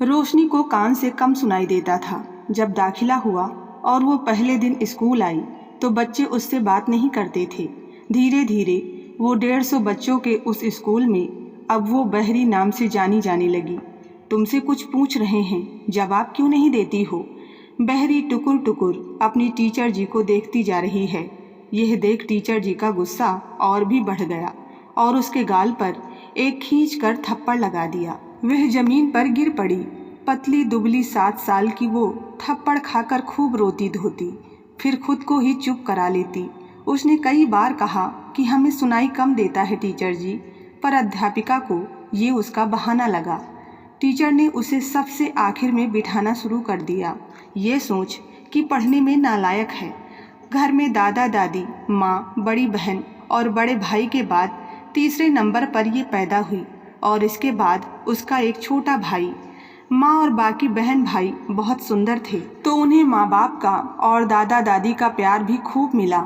रोशनी को कान से कम सुनाई देता था। जब दाखिला हुआ और वो पहले दिन स्कूल आई तो बच्चे उससे बात नहीं करते थे। धीरे धीरे वो 150 बच्चों के उस स्कूल में अब वो बहरी नाम से जानी जाने लगी। तुमसे कुछ पूछ रहे हैं, जवाब क्यों नहीं देती हो? बहरी टुकुर टुकुर अपनी टीचर जी को देखती जा रही है। यह देख टीचर जी का गुस्सा और भी बढ़ गया और उसके गाल पर एक खींच कर थप्पड़ लगा दिया। वह जमीन पर गिर पड़ी। पतली दुबली 7 साल की वो थप्पड़ खाकर खूब रोती धोती, फिर खुद को ही चुप करा लेती। उसने कई बार कहा कि हमें सुनाई कम देता है टीचर जी, पर अध्यापिका को ये उसका बहाना लगा। टीचर ने उसे सबसे आखिर में बिठाना शुरू कर दिया, ये सोच कि पढ़ने में नालायक है। घर में दादा दादी, माँ, बड़ी बहन और बड़े भाई के बाद तीसरे नंबर पर ये पैदा हुई और इसके बाद उसका एक छोटा भाई। माँ और बाकी बहन भाई बहुत सुंदर थे तो उन्हें माँ बाप का और दादा दादी का प्यार भी खूब मिला।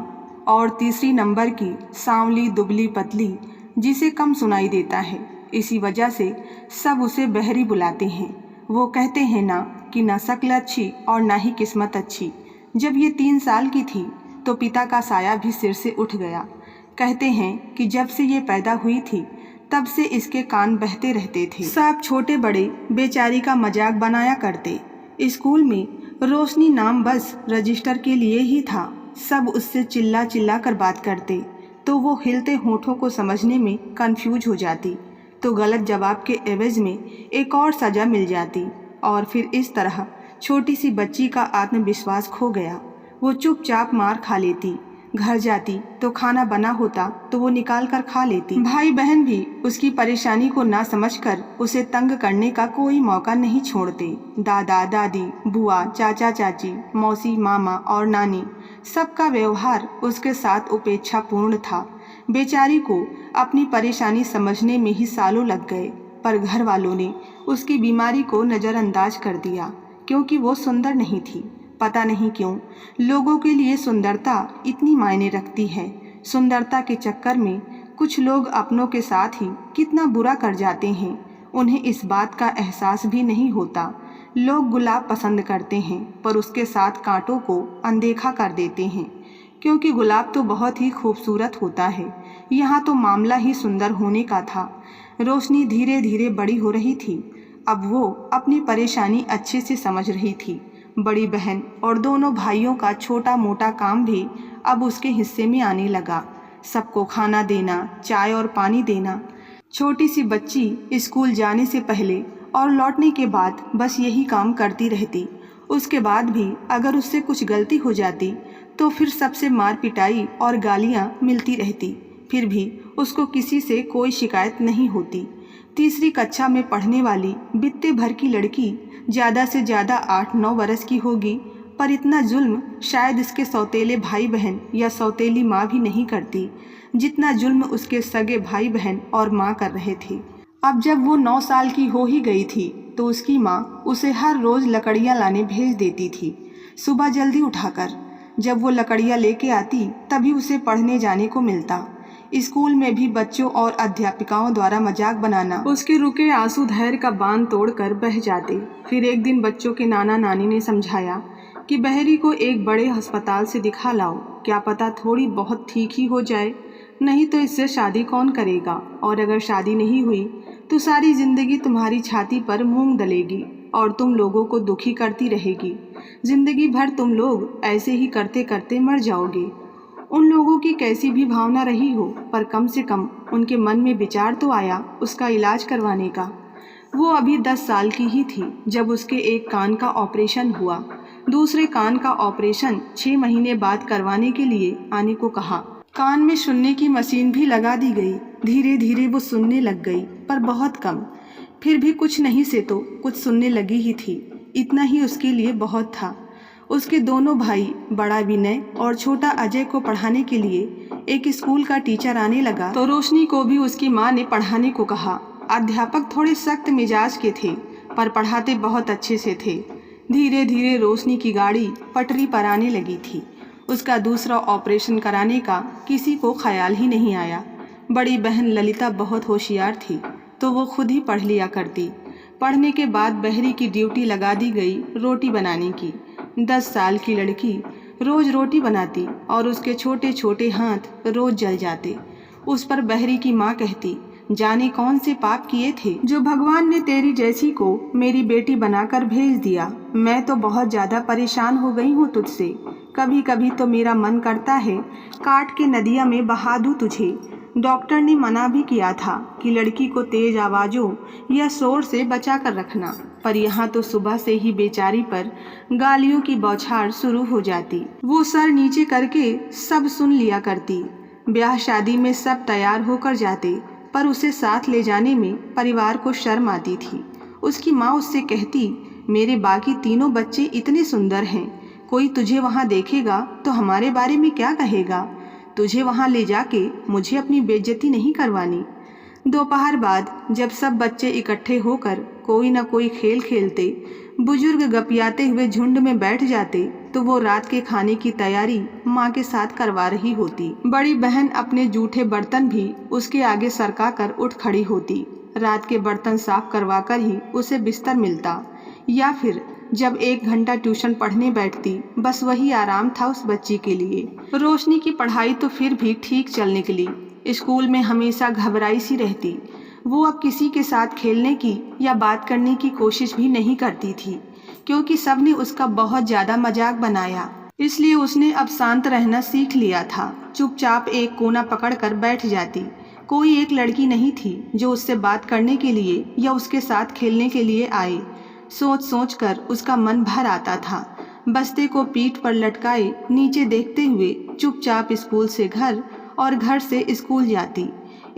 और तीसरी नंबर की सांवली दुबली पतली, जिसे कम सुनाई देता है, इसी वजह से सब उसे बहरी बुलाते हैं। वो कहते हैं ना कि ना शक्ल अच्छी और ना ही किस्मत अच्छी। जब ये 3 साल की थी तो पिता का साया भी सिर से उठ गया। कहते हैं कि जब से ये पैदा हुई थी तब से इसके कान बहते रहते थे। सब छोटे बड़े बेचारी का मजाक बनाया करते। स्कूल में रोशनी नाम बस रजिस्टर के लिए ही था। सब उससे चिल्ला चिल्ला कर बात करते तो वो हिलते होठों को समझने में कंफ्यूज हो जाती, तो गलत जवाब के एवज में एक और सज़ा मिल जाती और फिर इस तरह छोटी सी बच्ची का आत्मविश्वास खो गया। वो चुपचाप मार खा लेती। घर जाती तो खाना बना होता तो वो निकाल कर खा लेती। भाई बहन भी उसकी परेशानी को ना समझकर उसे तंग करने का कोई मौका नहीं छोड़ते। दादा दादी, बुआ, चाचा चाची, मौसी, मामा और नानी, सबका व्यवहार उसके साथ उपेक्षापूर्ण था। बेचारी को अपनी परेशानी समझने में ही सालों लग गए, पर घर वालों ने उसकी बीमारी को नज़रअंदाज कर दिया क्योंकि वो सुंदर नहीं थी। पता नहीं क्यों लोगों के लिए सुंदरता इतनी मायने रखती है। सुंदरता के चक्कर में कुछ लोग अपनों के साथ ही कितना बुरा कर जाते हैं, उन्हें इस बात का एहसास भी नहीं होता। लोग गुलाब पसंद करते हैं पर उसके साथ कांटों को अनदेखा कर देते हैं, क्योंकि गुलाब तो बहुत ही खूबसूरत होता है। यहाँ तो मामला ही सुंदर होने का था। रोशनी धीरे धीरे बड़ी हो रही थी। अब वो अपनी परेशानी अच्छे से समझ रही थी। बड़ी बहन और दोनों भाइयों का छोटा मोटा काम भी अब उसके हिस्से में आने लगा। सबको खाना देना, चाय और पानी देना। छोटी सी बच्ची स्कूल जाने से पहले और लौटने के बाद बस यही काम करती रहती। उसके बाद भी अगर उससे कुछ गलती हो जाती तो फिर सबसे मार पिटाई और गालियाँ मिलती रहती। फिर भी उसको किसी से कोई शिकायत नहीं होती। तीसरी कक्षा में पढ़ने वाली बित्ते भर की लड़की ज़्यादा से ज़्यादा 8-9 बरस की होगी, पर इतना जुल्म शायद इसके सौतेले भाई बहन या सौतेली माँ भी नहीं करती जितना जुल्म उसके सगे भाई बहन और माँ कर रहे थे। अब जब वो 9 साल की हो ही गई थी तो उसकी माँ उसे हर रोज़ लकड़ियाँ लाने भेज देती थी, सुबह जल्दी उठाकर। जब वो लकड़ियाँ लेके आती तभी उसे पढ़ने जाने को मिलता। स्कूल में भी बच्चों और अध्यापिकाओं द्वारा मजाक बनाना उसके रुके आंसू धैर्य का बांध तोड़कर बह जाते। फिर एक दिन बच्चों के नाना नानी ने समझाया कि बहरी को एक बड़े अस्पताल से दिखा लाओ, क्या पता थोड़ी बहुत ठीक ही हो जाए, नहीं तो इससे शादी कौन करेगा, और अगर शादी नहीं हुई तो सारी जिंदगी तुम्हारी छाती पर मूंग दलेगी और तुम लोगों को दुखी करती रहेगी। जिंदगी भर तुम लोग ऐसे ही करते करते मर जाओगे। उन लोगों की कैसी भी भावना रही हो, पर कम से कम उनके मन में विचार तो आया उसका इलाज करवाने का। वो अभी 10 साल की ही थी जब उसके एक कान का ऑपरेशन हुआ। दूसरे कान का ऑपरेशन 6 महीने बाद करवाने के लिए आने को कहा। कान में सुनने की मशीन भी लगा दी गई। धीरे धीरे वो सुनने लग गई, पर बहुत कम। फिर भी कुछ नहीं से तो कुछ सुनने लगी ही थी। इतना ही उसके लिए बहुत था। उसके दोनों भाई, बड़ा विनय और छोटा अजय को पढ़ाने के लिए एक स्कूल का टीचर आने लगा तो रोशनी को भी उसकी माँ ने पढ़ाने को कहा। अध्यापक थोड़े सख्त मिजाज के थे पर पढ़ाते बहुत अच्छे से थे। धीरे धीरे रोशनी की गाड़ी पटरी पर आने लगी थी। उसका दूसरा ऑपरेशन कराने का किसी को ख्याल ही नहीं आया। बड़ी बहन ललिता बहुत होशियार थी तो वो खुद ही पढ़ लिया करती, पढ़ने के बाद बहरी की ड्यूटी लगा दी गई रोटी बनाने की। 10 साल की लड़की रोज रोटी बनाती और उसके छोटे छोटे हाथ रोज जल जाते। उस पर बहरी की माँ कहती, जाने कौन से पाप किए थे जो भगवान ने तेरी जैसी को मेरी बेटी बनाकर भेज दिया। मैं तो बहुत ज़्यादा परेशान हो गई हूँ तुझसे। कभी कभी तो मेरा मन करता है काट के नदिया में बहा दूँ तुझे। डॉक्टर ने मना भी किया था कि लड़की को तेज आवाज़ों या शोर से बचा कर रखना, पर यहाँ तो सुबह से ही बेचारी पर गालियों की बौछार शुरू हो जाती। वो सर नीचे करके सब सुन लिया करती। ब्याह शादी में सब तैयार होकर जाते, पर उसे साथ ले जाने में परिवार को शर्म आती थी। उसकी माँ उससे कहती, मेरे बाकी तीनों बच्चे इतने सुंदर हैं, कोई तुझे वहाँ देखेगा तो हमारे बारे में क्या कहेगा। तुझे वहाँ ले जाके मुझे अपनी बेइज्जती नहीं करवानी। दोपहर बाद जब सब बच्चे इकट्ठे होकर कोई न कोई खेल खेलते, बुजुर्ग गपियाते हुए झुंड में बैठ जाते, तो वो रात के खाने की तैयारी माँ के साथ करवा रही होती। बड़ी बहन अपने जूठे बर्तन भी उसके आगे सरका कर उठ खड़ी होती। रात के बर्तन साफ करवा कर ही उसे बिस्तर मिलता, या फिर जब 1 घंटा ट्यूशन पढ़ने बैठती, बस वही आराम था उस बच्ची के लिए। रोशनी की पढ़ाई तो फिर भी ठीक चल निकली। स्कूल में हमेशा घबराई सी रहती। वो अब किसी के साथ खेलने की या बात करने की कोशिश भी नहीं करती थी, क्योंकि सबने उसका बहुत ज़्यादा मजाक बनाया। इसलिए उसने अब शांत रहना सीख लिया था। चुपचाप एक कोना पकड़कर बैठ जाती। कोई एक लड़की नहीं थी जो उससे बात करने के लिए या उसके साथ खेलने के लिए आए। सोच सोच कर उसका मन भर आता था। बस्ते को पीठ पर लटकाए नीचे देखते हुए चुपचाप स्कूल से घर और घर से स्कूल जाती।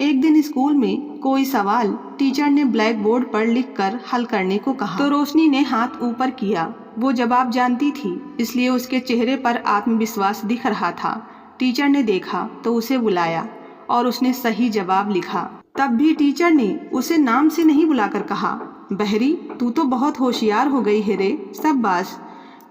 एक दिन स्कूल में कोई सवाल टीचर ने ब्लैक बोर्ड पर लिखकर हल करने को कहा, तो रोशनी ने हाथ ऊपर किया। वो जवाब जानती थी, इसलिए उसके चेहरे पर आत्मविश्वास दिख रहा था। टीचर ने देखा तो उसे बुलाया और उसने सही जवाब लिखा। तब भी टीचर ने उसे नाम से नहीं बुलाकर कहा, बहरी तू तो बहुत होशियार हो गई है रे, शाबाश।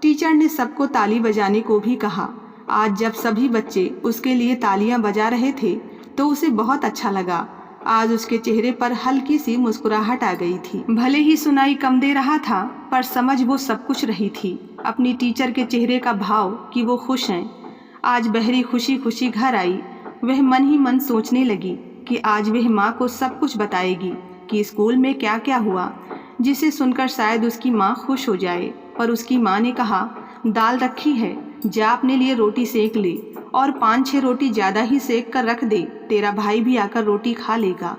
टीचर ने सबको ताली बजाने को भी कहा। आज जब सभी बच्चे उसके लिए तालियां बजा रहे थे तो उसे बहुत अच्छा लगा। आज उसके चेहरे पर हल्की सी मुस्कुराहट आ गई थी। भले ही सुनाई कम दे रहा था, पर समझ वो सब कुछ रही थी अपनी टीचर के चेहरे का भाव कि वो खुश हैं। आज बहरी खुशी खुशी घर आई। वह मन ही मन सोचने लगी कि आज वह माँ को सब कुछ बताएगी कि स्कूल में क्या क्या हुआ, जिसे सुनकर शायद उसकी माँ खुश हो जाए। पर उसकी माँ ने कहा, दाल रखी है, जा अपने लिए रोटी सेक ले और 5-6 रोटी ज़्यादा ही सेक कर रख दे, तेरा भाई भी आकर रोटी खा लेगा।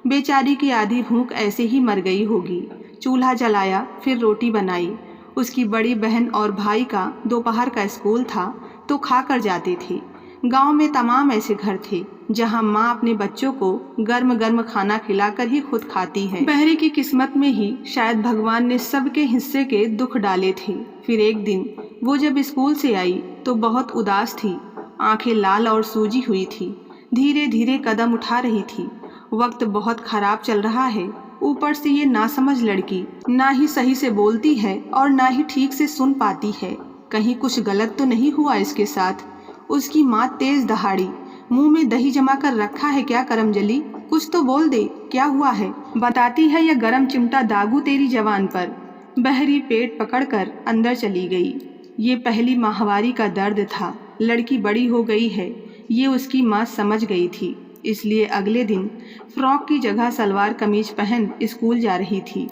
बेचारी की आधी भूख ऐसे ही मर गई होगी। चूल्हा जलाया, फिर रोटी बनाई। उसकी बड़ी बहन और भाई का दोपहर का स्कूल था तो खा कर जाते थे। गांव में तमाम ऐसे घर थे जहां माँ अपने बच्चों को गर्म गर्म खाना खिलाकर ही खुद खाती है। बहरी की किस्मत में ही शायद भगवान ने सबके हिस्से के दुख डाले थे। फिर एक दिन वो जब स्कूल से आई तो बहुत उदास थी। आंखें लाल और सूजी हुई थी। धीरे धीरे कदम उठा रही थी। वक्त बहुत खराब चल रहा है। ऊपर से ये नासमझ लड़की ना ही सही से बोलती है और ना ही ठीक से सुन पाती है। कहीं कुछ गलत तो नहीं हुआ इसके साथ। उसकी माँ तेज दहाड़ी, मुंह में दही जमा कर रखा है क्या करमजली, कुछ तो बोल दे, क्या हुआ है, बताती है या गरम चिमटा दागू तेरी जवान पर। बहरी पेट पकड़कर अंदर चली गई। ये पहली माहवारी का दर्द था। लड़की बड़ी हो गई है, ये उसकी माँ समझ गई थी। इसलिए अगले दिन फ्रॉक की जगह सलवार कमीज पहन स्कूल जा रही थी।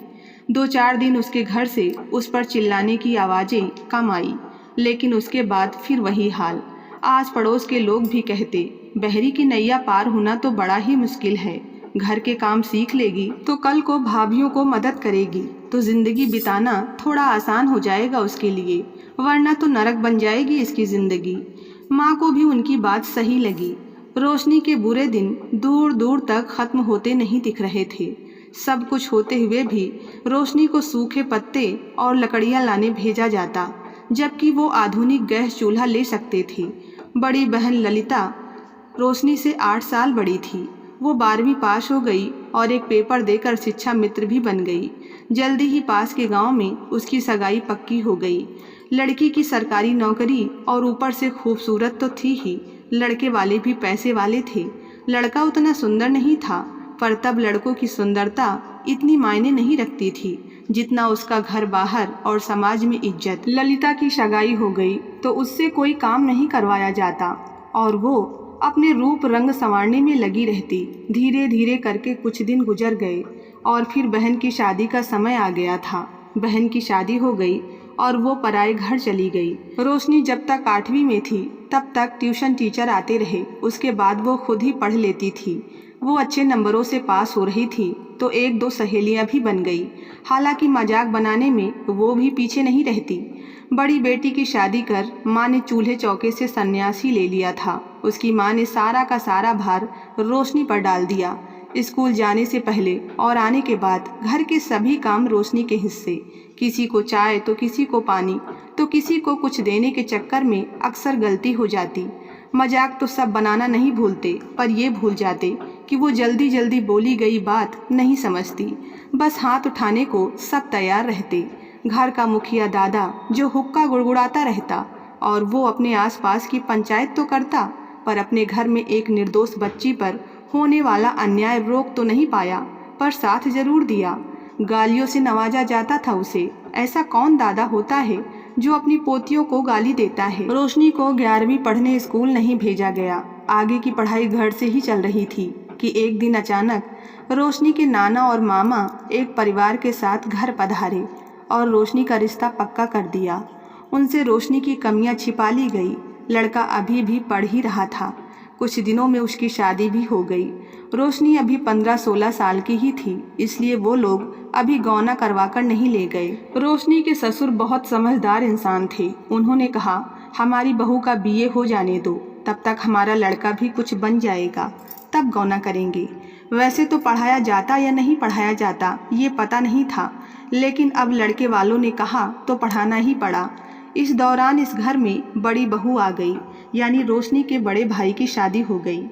2-4 दिन उसके घर से उस पर चिल्लाने की आवाज़ें कम आई, लेकिन उसके बाद फिर वही हाल। आस पड़ोस के लोग भी कहते, बहरी की नैया पार होना तो बड़ा ही मुश्किल है। घर के काम सीख लेगी तो कल को भाभियों को मदद करेगी तो जिंदगी बिताना थोड़ा आसान हो जाएगा उसके लिए, वरना तो नरक बन जाएगी इसकी जिंदगी। माँ को भी उनकी बात सही लगी। रोशनी के बुरे दिन दूर दूर तक खत्म होते नहीं दिख रहे थे। सब कुछ होते हुए भी रोशनी को सूखे पत्ते और लकड़ियाँ लाने भेजा जाता, जबकि वो आधुनिक गैस चूल्हा ले सकते थे। बड़ी बहन ललिता रोशनी से 8 साल बड़ी थी। वो 12वीं पास हो गई और एक पेपर देकर शिक्षा मित्र भी बन गई। जल्दी ही पास के गांव में उसकी सगाई पक्की हो गई। लड़की की सरकारी नौकरी और ऊपर से खूबसूरत तो थी ही, लड़के वाले भी पैसे वाले थे। लड़का उतना सुंदर नहीं था, पर तब लड़कों की सुंदरता इतनी मायने नहीं रखती थी। जितना उसका घर बाहर और समाज में इज्जत। ललिता की सगाई हो गई तो उससे कोई काम नहीं करवाया जाता और वो अपने रूप रंग संवारने में लगी रहती। धीरे धीरे करके कुछ दिन गुजर गए और फिर बहन की शादी का समय आ गया था। बहन की शादी हो गई और वो पराए घर चली गई। रोशनी जब तक 8वीं में थी तब तक ट्यूशन टीचर आते रहे। उसके बाद वो खुद ही पढ़ लेती थी। वो अच्छे नंबरों से पास हो रही थी तो 1-2 सहेलियां भी बन गई। हालांकि मजाक बनाने में वो भी पीछे नहीं रहती। बड़ी बेटी की शादी कर माँ ने चूल्हे चौके से सन्यासी ले लिया था। उसकी माँ ने सारा का सारा भार रोशनी पर डाल दिया। स्कूल जाने से पहले और आने के बाद घर के सभी काम रोशनी के हिस्से। किसी को चाय तो किसी को पानी तो किसी को कुछ देने के चक्कर में अक्सर गलती हो जाती। मजाक तो सब बनाना नहीं भूलते पर ये भूल जाते कि वो जल्दी जल्दी बोली गई बात नहीं समझती। बस हाथ उठाने को सब तैयार रहते। घर का मुखिया दादा जो हुक्का गुड़गुड़ाता रहता और वो अपने आसपास की पंचायत तो करता पर अपने घर में एक निर्दोष बच्ची पर होने वाला अन्याय रोक तो नहीं पाया पर साथ जरूर दिया। गालियों से नवाजा जाता था उसे। ऐसा कौन दादा होता है जो अपनी पोतियों को गाली देता है। रोशनी को 11वीं पढ़ने स्कूल नहीं भेजा गया। आगे की पढ़ाई घर से ही चल रही थी कि एक दिन अचानक रोशनी के नाना और मामा एक परिवार के साथ घर पधारे और रोशनी का रिश्ता पक्का कर दिया। उनसे रोशनी की कमियां छिपा ली गई। लड़का अभी भी पढ़ ही रहा था। कुछ दिनों में उसकी शादी भी हो गई। रोशनी अभी 15-16 साल की ही थी, इसलिए वो लोग अभी गौना करवा कर नहीं ले गए। रोशनी के ससुर बहुत समझदार इंसान थे। उन्होंने कहा, हमारी बहू का बीए हो जाने दो, तब तक हमारा लड़का भी कुछ बन जाएगा, तब गौना करेंगे। वैसे तो पढ़ाया जाता या नहीं पढ़ाया जाता ये पता नहीं था, लेकिन अब लड़के वालों ने कहा तो पढ़ाना ही पड़ा। इस दौरान इस घर में बड़ी बहू आ गई, यानी रोशनी के बड़े भाई की शादी हो गई।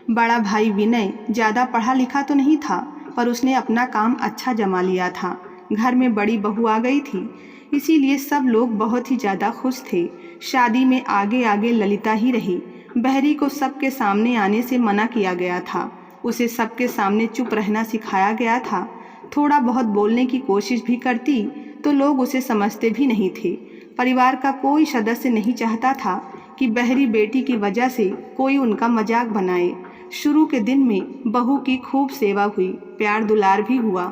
बड़ा भाई विनय ज़्यादा पढ़ा लिखा तो नहीं था पर उसने अपना काम अच्छा जमा लिया था। घर में बड़ी बहू आ गई थी, इसीलिए सब लोग बहुत ही ज़्यादा खुश थे। शादी में आगे आगे ललिता ही रही। बहरी को सबके सामने आने से मना किया गया था। उसे सबके सामने चुप रहना सिखाया गया था। थोड़ा बहुत बोलने की कोशिश भी करती तो लोग उसे समझते भी नहीं थे। परिवार का कोई सदस्य नहीं चाहता था कि बहरी बेटी की वजह से कोई उनका मजाक बनाए। शुरू के दिन में बहू की खूब सेवा हुई, प्यार दुलार भी हुआ।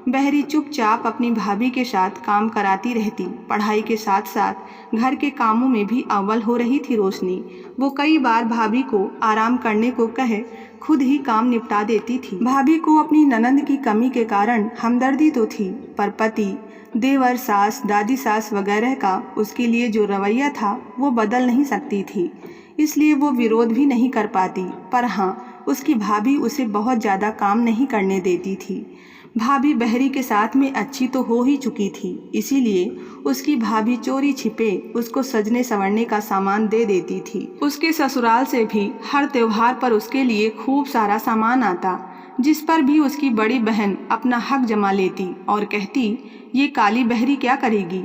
बहरी चुपचाप अपनी भाभी के साथ काम कराती रहती। पढ़ाई के साथ साथ घर के कामों में भी अव्वल हो रही थी रोशनी। वो कई बार भाभी को आराम करने को कहे खुद ही काम निपटा देती थी। भाभी को अपनी ननंद की कमी के कारण हमदर्दी तो थी पर पति, देवर, सास, दादी सास वगैरह का उसके लिए जो रवैया था वो बदल नहीं सकती थी, इसलिए वो विरोध भी नहीं कर पाती। पर हाँ, उसकी भाभी उसे बहुत ज़्यादा काम नहीं करने देती थी। भाभी बहरी के साथ में अच्छी तो हो ही चुकी थी, इसीलिए उसकी भाभी चोरी छिपे उसको सजने संवरने का सामान दे देती थी। उसके ससुराल से भी हर त्योहार पर उसके लिए खूब सारा सामान आता, जिस पर भी उसकी बड़ी बहन अपना हक जमा लेती और कहती, ये काली बहरी क्या करेगी।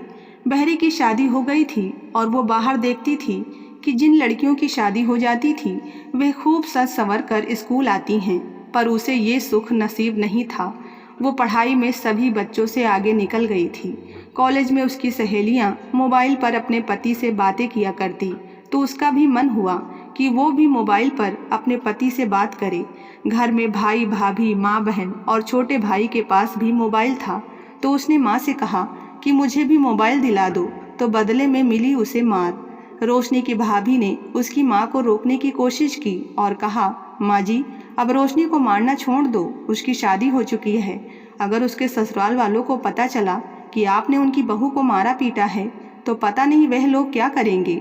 बहरी की शादी हो गई थी और वो बाहर देखती थी कि जिन लड़कियों की शादी हो जाती थी वे खूब सज संवर कर स्कूल आती हैं, पर उसे ये सुख नसीब नहीं था। वो पढ़ाई में सभी बच्चों से आगे निकल गई थी। कॉलेज में उसकी सहेलियां मोबाइल पर अपने पति से बातें किया करती तो उसका भी मन हुआ कि वो भी मोबाइल पर अपने पति से बात करे। घर में भाई, भाभी, माँ, बहन और छोटे भाई के पास भी मोबाइल था तो उसने माँ से कहा कि मुझे भी मोबाइल दिला दो, तो बदले में मिली उसे मार। रोशनी की भाभी ने उसकी माँ को रोकने की कोशिश की और कहा, माँ जी, अब रोशनी को मारना छोड़ दो, उसकी शादी हो चुकी है। अगर उसके ससुराल वालों को पता चला कि आपने उनकी बहू को मारा पीटा है तो पता नहीं वह लोग क्या करेंगे।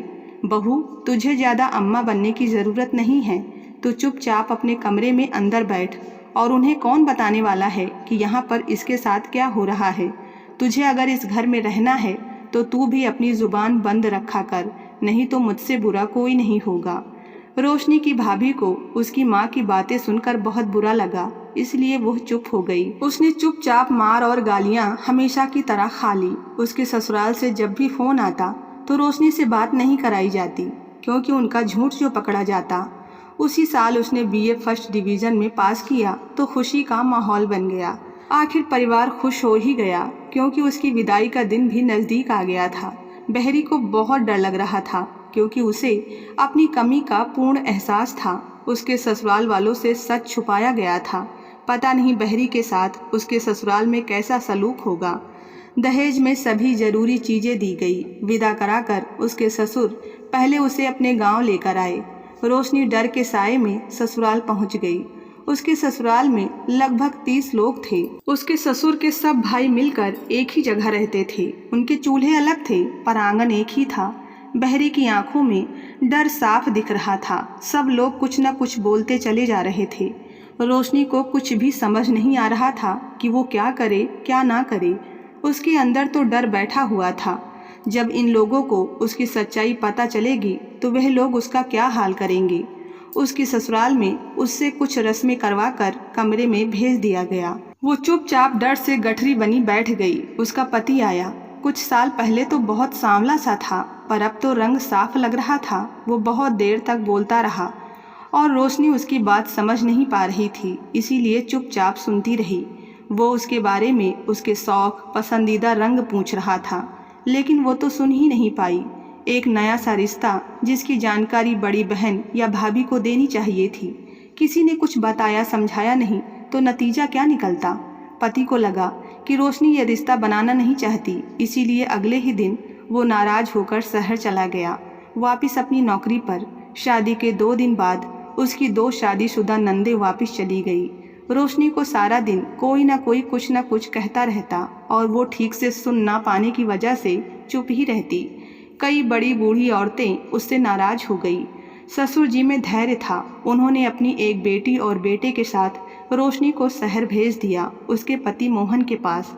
बहू, तुझे ज़्यादा अम्मा बनने की ज़रूरत नहीं है। तू चुपचाप अपने कमरे में अंदर बैठ और उन्हें कौन बताने वाला है कि यहाँ पर इसके साथ क्या हो रहा है। तुझे अगर इस घर में रहना है तो तू भी अपनी ज़ुबान बंद रखा कर, नहीं तो मुझसे बुरा कोई नहीं होगा। रोशनी की भाभी को उसकी माँ की बातें सुनकर बहुत बुरा लगा, इसलिए वो चुप हो गई। उसने चुपचाप मार और गालियाँ हमेशा की तरह खा ली। उसके ससुराल से जब भी फ़ोन आता तो रोशनी से बात नहीं कराई जाती क्योंकि उनका झूठ जो पकड़ा जाता। उसी साल उसने बीए फर्स्ट डिवीज़न में पास किया तो खुशी का माहौल बन गया। आखिर परिवार खुश हो ही गया, क्योंकि उसकी विदाई का दिन भी नज़दीक आ गया था। बहरी को बहुत डर लग रहा था, क्योंकि उसे अपनी कमी का पूर्ण एहसास था। उसके ससुराल वालों से सच छुपाया गया था। पता नहीं बहरी के साथ उसके ससुराल में कैसा सलूक होगा। दहेज में सभी जरूरी चीज़ें दी गई। विदा कराकर उसके ससुर पहले उसे अपने गांव लेकर आए। रोशनी डर के साए में ससुराल पहुंच गई। उसके ससुराल में लगभग 30 लोग थे। उसके ससुर के सब भाई मिलकर एक ही जगह रहते थे। उनके चूल्हे अलग थे, पर आंगन एक ही था। बहरी की आंखों में डर साफ दिख रहा था। सब लोग कुछ न कुछ बोलते चले जा रहे थे। रोशनी को कुछ भी समझ नहीं आ रहा था कि वो क्या करे क्या ना करे। उसके अंदर तो डर बैठा हुआ था। जब इन लोगों को उसकी सच्चाई पता चलेगी तो वह लोग उसका क्या हाल करेंगे। उसके ससुराल में उससे कुछ रस्में करवाकर कमरे में भेज दिया गया। वो चुपचाप डर से गठरी बनी बैठ गई। उसका पति आया। कुछ साल पहले तो बहुत सांवला सा था, पर अब तो रंग साफ लग रहा था। वो बहुत देर तक बोलता रहा और रोशनी उसकी बात समझ नहीं पा रही थी, इसीलिए चुपचाप सुनती रही। वो उसके बारे में, उसके शौक, पसंदीदा रंग पूछ रहा था, लेकिन वो तो सुन ही नहीं पाई। एक नया सा रिश्ता जिसकी जानकारी बड़ी बहन या भाभी को देनी चाहिए थी। किसी ने कुछ बताया समझाया नहीं तो नतीजा क्या निकलता। पति को लगा कि रोशनी ये रिश्ता बनाना नहीं चाहती, इसीलिए अगले ही दिन वो नाराज होकर शहर चला गया, वापिस अपनी नौकरी पर। शादी के 2 दिन बाद उसकी 2 शादीशुदा नंदे वापस चली गई। रोशनी को सारा दिन कोई ना कोई कुछ ना कुछ कहता रहता और वो ठीक से सुन ना पाने की वजह से चुप ही रहती। कई बड़ी बूढ़ी औरतें उससे नाराज हो गई। ससुर जी में धैर्य था। उन्होंने अपनी एक बेटी और बेटे के साथ रोशनी को शहर भेज दिया, उसके पति मोहन के पास।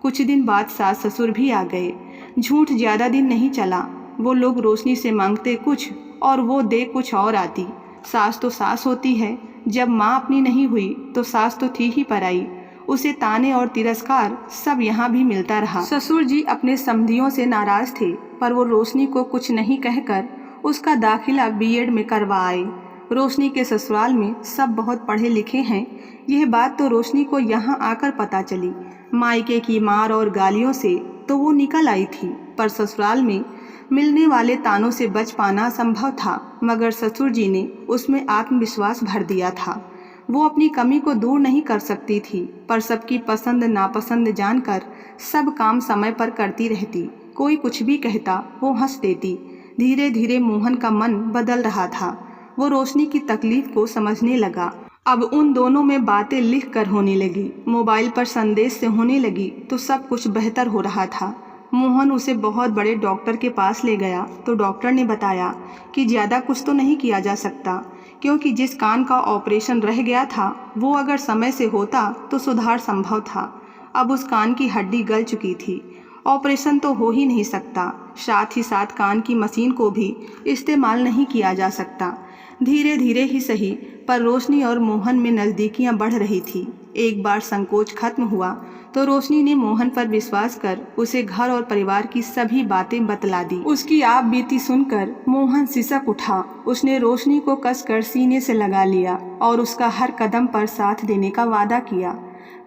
कुछ दिन बाद सास ससुर भी आ गए। झूठ ज़्यादा दिन नहीं चला। वो लोग रोशनी से मांगते कुछ और वो दे कुछ और आती। सास तो सास होती है, जब माँ अपनी नहीं हुई तो सास तो थी ही पराई। उसे ताने और तिरस्कार सब यहाँ भी मिलता रहा। ससुर जी अपने समधियों से नाराज थे, पर वो रोशनी को कुछ नहीं कहकर उसका दाखिला बीएड में करवा आए। रोशनी के ससुराल में सब बहुत पढ़े लिखे हैं। यह बात तो रोशनी को यहाँ आकर पता चली। मायके की मार और गालियों से तो वो निकल आई थी, पर ससुराल में मिलने वाले तानों से बच पाना संभव था, मगर ससुर जी ने उसमें आत्मविश्वास भर दिया था। वो अपनी कमी को दूर नहीं कर सकती थी, पर सबकी पसंद नापसंद जानकर सब काम समय पर करती रहती। कोई कुछ भी कहता वो हंस देती। धीरे धीरे मोहन का मन बदल रहा था। वो रोशनी की तकलीफ को समझने लगा। अब उन दोनों में बातें लिख कर होने लगी, मोबाइल पर संदेश से होने लगी, तो सब कुछ बेहतर हो रहा था। मोहन उसे बहुत बड़े डॉक्टर के पास ले गया तो डॉक्टर ने बताया कि ज़्यादा कुछ तो नहीं किया जा सकता, क्योंकि जिस कान का ऑपरेशन रह गया था वो अगर समय से होता तो सुधार संभव था। अब उस कान की हड्डी गल चुकी थी, ऑपरेशन तो हो ही नहीं सकता। साथ ही साथ कान की मशीन को भी इस्तेमाल नहीं किया जा सकता। धीरे धीरे ही सही, पर रोशनी और मोहन में नज़दीकियां बढ़ रही थी। एक बार संकोच खत्म हुआ तो रोशनी ने मोहन पर विश्वास कर उसे घर और परिवार की सभी बातें बतला दी। उसकी आप बीती सुनकर मोहन सिसक उठा। उसने रोशनी को कसकर सीने से लगा लिया और उसका हर कदम पर साथ देने का वादा किया।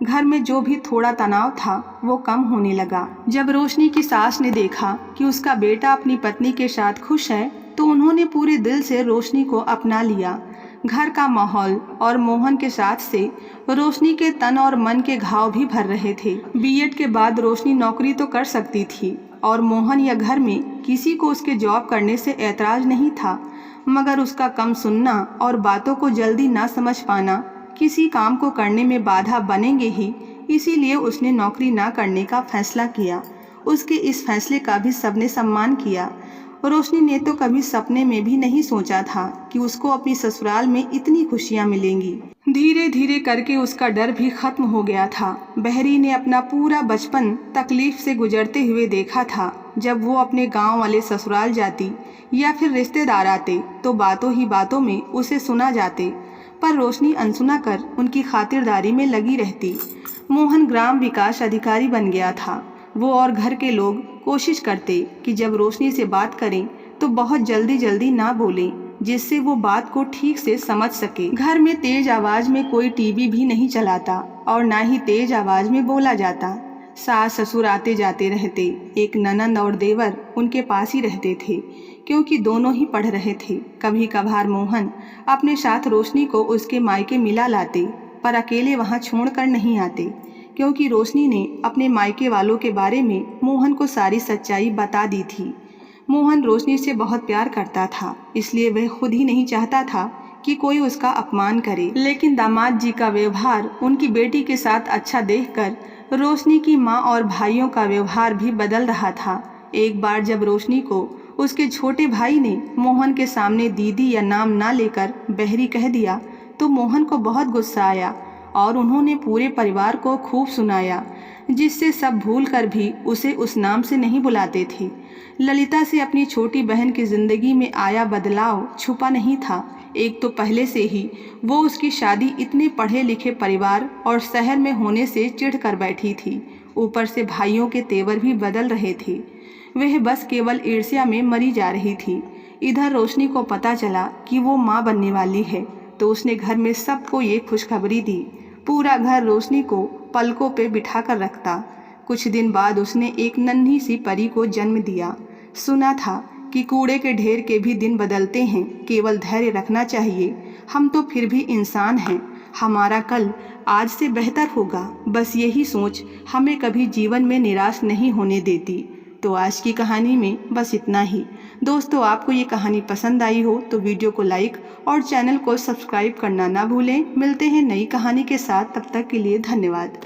घर में जो भी थोड़ा तनाव था वो कम होने लगा। जब रोशनी की सास ने देखा कि उसका बेटा अपनी पत्नी के साथ खुश है तो उन्होंने पूरे दिल से रोशनी को अपना लिया। घर का माहौल और मोहन के साथ से रोशनी के तन और मन के घाव भी भर रहे थे। बीएड के बाद रोशनी नौकरी तो कर सकती थी और मोहन या घर में किसी को उसके जॉब करने से ऐतराज नहीं था, मगर उसका कम सुनना और बातों को जल्दी ना समझ पाना किसी काम को करने में बाधा बनेंगे ही, इसीलिए उसने नौकरी ना करने का फैसला किया। उसके इस फैसले का भी सबने सम्मान किया। रोशनी ने तो कभी सपने में भी नहीं सोचा था कि उसको अपनी ससुराल में इतनी खुशियां मिलेंगी। धीरे धीरे करके उसका डर भी खत्म हो गया था। बहरी ने अपना पूरा बचपन तकलीफ से गुजरते हुए देखा था। जब वो अपने गांव वाले ससुराल जाती या फिर रिश्तेदार आते तो बातों ही बातों में उसे सुना जाते, पर रोशनी अनसुना कर उनकी खातिरदारी में लगी रहती। मोहन ग्राम विकास अधिकारी बन गया था। वो और घर के लोग कोशिश करते कि जब रोशनी से बात करें तो बहुत जल्दी जल्दी ना बोलें, जिससे वो बात को ठीक से समझ सके। घर में तेज आवाज में कोई टीवी भी नहीं चलाता और ना ही तेज आवाज में बोला जाता। सास ससुर आते जाते रहते। एक ननंद और देवर उनके पास ही रहते थे, क्योंकि दोनों ही पढ़ रहे थे। कभी कभार मोहन अपने साथ रोशनी को उसके मायके मिला लाते, पर अकेले वहाँ छोड़कर नहीं आते, क्योंकि रोशनी ने अपने मायके वालों के बारे में मोहन को सारी सच्चाई बता दी थी। मोहन रोशनी से बहुत प्यार करता था, इसलिए वह खुद ही नहीं चाहता था कि कोई उसका अपमान करे। लेकिन दामाद जी का व्यवहार उनकी बेटी के साथ अच्छा देखकर रोशनी की माँ और भाइयों का व्यवहार भी बदल रहा था। एक बार जब रोशनी को उसके छोटे भाई ने मोहन के सामने दीदी या नाम ना लेकर बहरी कह दिया, तो मोहन को बहुत गुस्सा आया और उन्होंने पूरे परिवार को खूब सुनाया, जिससे सब भूल कर भी उसे उस नाम से नहीं बुलाते थे। ललिता से अपनी छोटी बहन की जिंदगी में आया बदलाव छुपा नहीं था। एक तो पहले से ही वो उसकी शादी इतने पढ़े लिखे परिवार और शहर में होने से चिढ़ कर बैठी थी। ऊपर से भाइयों के तेवर भी बदल रहे थे। वह बस केवल ईर्ष्या में मरी जा रही थी। इधर रोशनी को पता चला कि वो माँ बनने वाली है, तो उसने घर में सबको ये खुशखबरी दी। पूरा घर रोशनी को पलकों पे बिठा कर रखता। कुछ दिन बाद उसने एक नन्ही सी परी को जन्म दिया। सुना था कि कूड़े के ढेर के भी दिन बदलते हैं, केवल धैर्य रखना चाहिए। हम तो फिर भी इंसान हैं, हमारा कल आज से बेहतर होगा। बस यही सोच हमें कभी जीवन में निराश नहीं होने देती। तो आज की कहानी में बस इतना ही। दोस्तों, आपको ये कहानी पसंद आई हो तो वीडियो को लाइक और चैनल को सब्सक्राइब करना ना भूलें। मिलते हैं नई कहानी के साथ, तब तक के लिए धन्यवाद।